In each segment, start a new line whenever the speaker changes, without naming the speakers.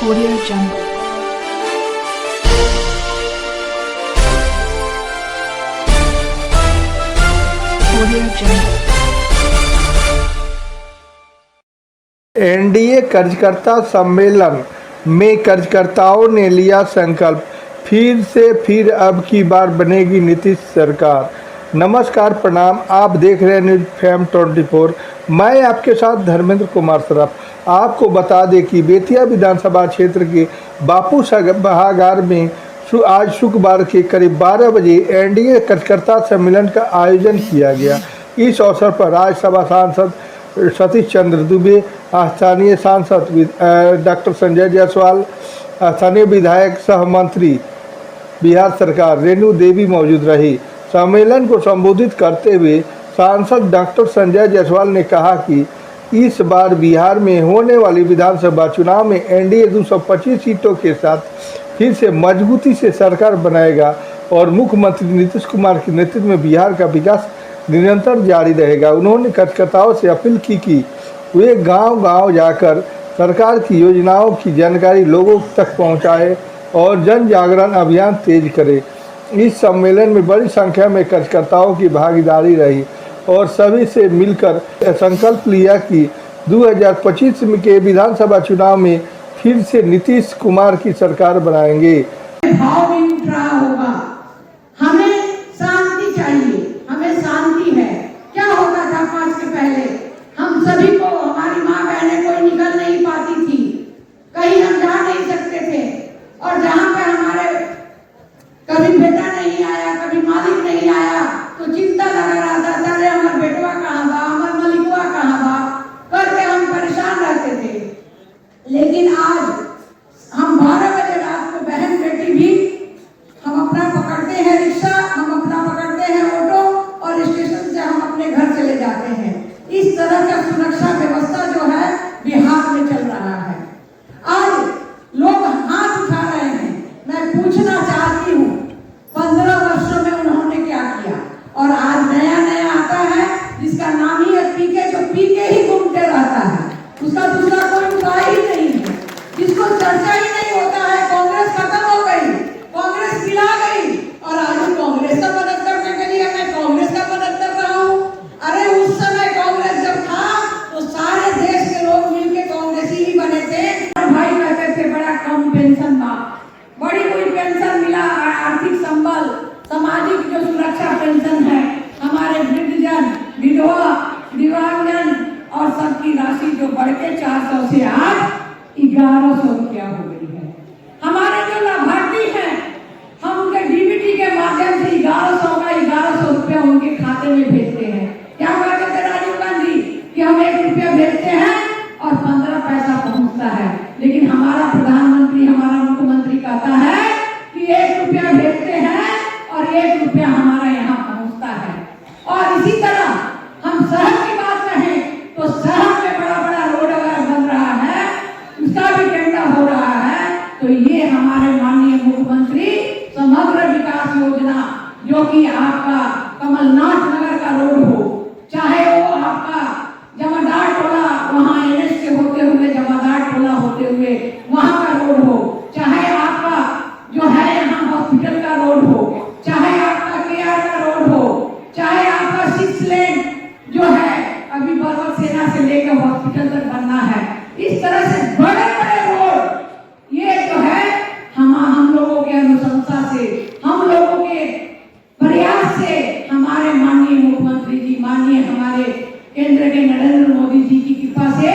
Audio Jungle. Audio Jungle.
NDA कार्यकर्ता सम्मेलन में कार्यकर्ताओं ने लिया संकल्प, फिर अब की बार बनेगी नीतीश सरकार। नमस्कार, प्रणाम। आप देख रहे हैं न्यूज फेम 24। मैं आपके साथ धर्मेंद्र कुमार सराफ। आपको बता दें कि बेतिया विधानसभा क्षेत्र के बापू सभागार में आज शुक्रवार के करीब 12 बजे एनडीए कार्यकर्ता सम्मेलन का आयोजन किया गया। इस अवसर पर राज्यसभा सांसद सतीश चंद्र दुबे, स्थानीय सांसद डॉक्टर संजय जायसवाल, स्थानीय विधायक सह मंत्री बिहार सरकार रेणु देवी मौजूद रही। सम्मेलन को संबोधित करते हुए सांसद डॉक्टर संजय जायसवाल ने कहा कि इस बार बिहार में होने वाली विधानसभा चुनाव में एनडीए 225 सीटों के साथ फिर से मजबूती से सरकार बनाएगा और मुख्यमंत्री नीतीश कुमार के नेतृत्व में बिहार का विकास निरंतर जारी रहेगा। उन्होंने कार्यकर्ताओं से अपील की कि वे गांव-गांव जाकर सरकार की योजनाओं की जानकारी लोगों तक पहुंचाएं और जन जागरण अभियान तेज करें। इस सम्मेलन में बड़ी संख्या में कार्यकर्ताओं की भागीदारी रही और सभी से मिलकर संकल्प लिया कि 2025 के विधानसभा चुनाव में फिर से नीतीश कुमार की सरकार बनाएंगे।
भाव भी उठ रहा होगा। हमें शांति चाहिए, हमें शांति है। क्या होता था 5 के पहले, हम सभी को, हमारी माँ बहनें कोई निकल नहीं पाती थी, कहीं हम जा नहीं सकते थे, और जहाँ पे हमारे कभी बेटा नहीं आया, कभी मालिक नहीं आया, तो चिंता लगा रहता था, अरे हमारा बेटवा कहाँ बा, हमारा मलिकवा कहाँ बा, करके हम परेशान रहते थे। लेकिन आज हम 12 बजे रात को बहन बेटी भी हम अपना पकड़ते हैं रिक्शा, हम अपना पकड़ते हैं ऑटो और स्टेशन से हम अपने घर चले जाते हैं। इस तरह का सुरक्षा व्यवस्था जो है बिहार में चल रहा है। आज लोग हाथ उठा रहे हैं। मैं पूछना चाहती हूँ, 15 वर्षों में उन्होंने क्या किया, और आज नया नया आता है जिसका नाम ही है पीके, जो पीके ही घूमते रहता है, उसका दूसरा कोई उपाय ही नहीं है, जिसको चर्चा ही नहीं होता है। कांग्रेस खत्म हो गई, कांग्रेस पिला गई, और आज कांग्रेस का मदद करने के लिए मैं कांग्रेस का मदद कर रहा हूँ। अरे उस समय कांग्रेस जब था तो सारे देश के लोग मिलकर कांग्रेसी ही बने थे। भाई कहते थे बड़ा कम पेंशन था, बड़ी कोई पेंशन मिला, आर्थिक संबल, सामाजिक जो सुरक्षा पेंशन है, हमारे वृद्धजन, विधवा, दिव्यांगजन और सबकी राशि जो बढ़ के 400 से आज 1100 रुपया हो गई है। हमारे जो लाभार्थी हैं, हम उनके डीबीटी के माध्यम से 1100 रुपया उनके खाते में भेजते हैं। क्या कहते थे राजीव गांधी कि हम 1 रुपया भेजते हैं और 15 पैसा पहुंचता है, लेकिन हमारा प्रधानमंत्री, हमारा मुख्यमंत्री कहता है कि 1 रुपया भेजते हैं और 1 रुपया हमारा यहाँ पहुंचता है। और इसी तरह हम शहर की बात कहें तो शहर में बड़ा बड़ा रोड अगर बन रहा है, उसका भी टेंडर हो रहा है, तो ये हमारे माननीय मुख्यमंत्री समग्र विकास योजना, जो कि आपका कमलनाथ नगर का रोड हो, चाहे वो आपका जमादार टोला वहाँ एनएच से होते हुए जमादार टोला होते हुए वहाँ का रोड हो, चाहे आपका जो है यहाँ हॉस्पिटल का रोड हो, चाहे आपका केआर का रोड हो, चाहे आपका 6 लेन जो है अभी बरवा सेना से लेकर हॉस्पिटल तक बनना है। इस तरह से बड़े बड़े रोड ये जो है हम लोगों के अनुशंसा से, हम लोगों के प्रयास से, हमारे माननीय मुख्यमंत्री जी, माननीय हमारे केंद्र के नरेंद्र मोदी जी की कृपा से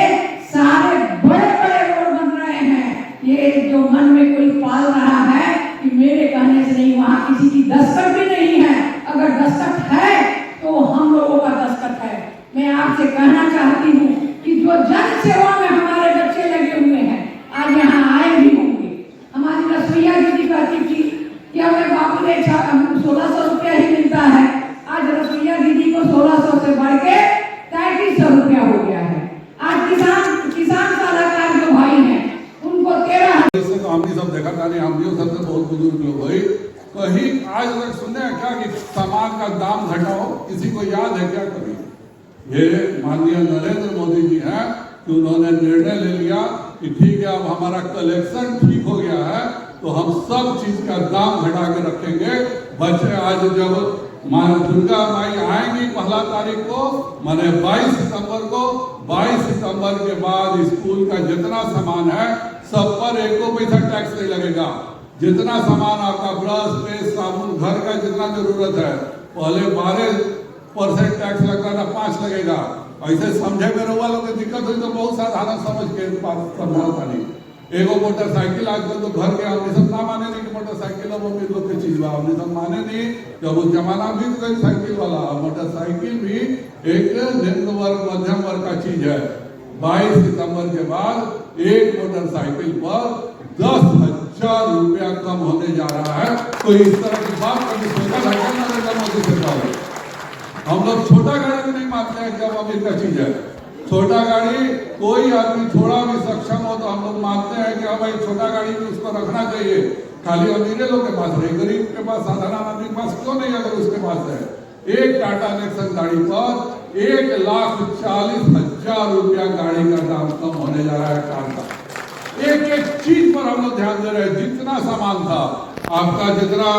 सारे बड़े बड़े रोड बन रहे हैं। ये जो मन में कोई पाल रहा है कि मेरे कहने से नहीं, वहाँ किसी की दस्तक भी नहीं है। अगर दस्तक है तो हम लोगों का दस्तक है। मैं आपसे कहना चाहती हूँ कि जो जन सेवा में हमारे बच्चे लगे हुए हैं, आज यहाँ आए भी होंगे। हमारी रसोईया दीदी कहती थी कि हमें बाबू ने 1600 रुपया ही मिलता है, आज रसोईया दीदी को 1600 से बढ़ के 3300 रुपया हो गया है। आज किसान सलाहकार जो भाई हैं उनको 13
तो हम भी सब देखा था, हम भी सबसे बहुत बुजुर्ग लोग भाई कहीं आज अगर सुनने क्या कि सामान का दाम घटाओ, किसी को याद है क्या? कभी ये माननीय नरेंद्र मोदी जी हैं कि उन्होंने निर्णय ले लिया कि ठीक है अब हमारा कलेक्शन ठीक हो गया है तो हम सब चीज का दाम घटा के रखेंगे। बच्चे आज जब माँ दुर्गा माई आएंगी 1 तारीख को, माने 22 सितंबर को, 22 सितंबर के बाद स्कूल का जितना सामान है सब पर 1 पैसा टैक्स नहीं लगेगा। जितना सामान आपका ब्रश पेस्ट साबुन घर का जितना जरूरत है पहले 12% टैक्स लगता था, 5 लगेगा। ऐसे समझे में रहुआ लोग दिक्कत हुई तो बहुत साधारण समझ के समझाता नहीं। एगो मोटरसाइकिल आजकल तो घर के हमने सब ना माने नहीं कि मोटरसाइकिल अब अमीर लोग की चीज बा, हमने सब माने नहीं। जब उस जमाना भी गई साइकिल वाला, मोटरसाइकिल भी एक निम्न वर्ग मध्यम वर्ग का चीज है। 22 सितंबर के बाद एक मोटरसाइकिल पर 10,000 रुपया कम होने जा रहा है। तो इस तरह की बात कभी सोचा था नरेंद्र मोदी सरकार। हम लोग छोटा गाड़ी भी नहीं मानते हैं जब अमीर का चीज है। छोटा गाड़ी कोई आदमी थोड़ा भी सक्षम हो तो हम लोग मानते हैं कि हाँ भाई छोटा गाड़ी भी उसको रखना चाहिए। खाली अमीरे लोग के पास रही, गरीब के पास साधारण आदमी के पास क्यों नहीं अगर उसके पास है। एक टाटा नेक्सन गाड़ी पर 1,40,000 रुपया गाड़ी का दाम कम होने जा रहा है कार का। एक एक चीज पर हम लोग ध्यान दे रहे हैं। जितना सामान था आपका, जितना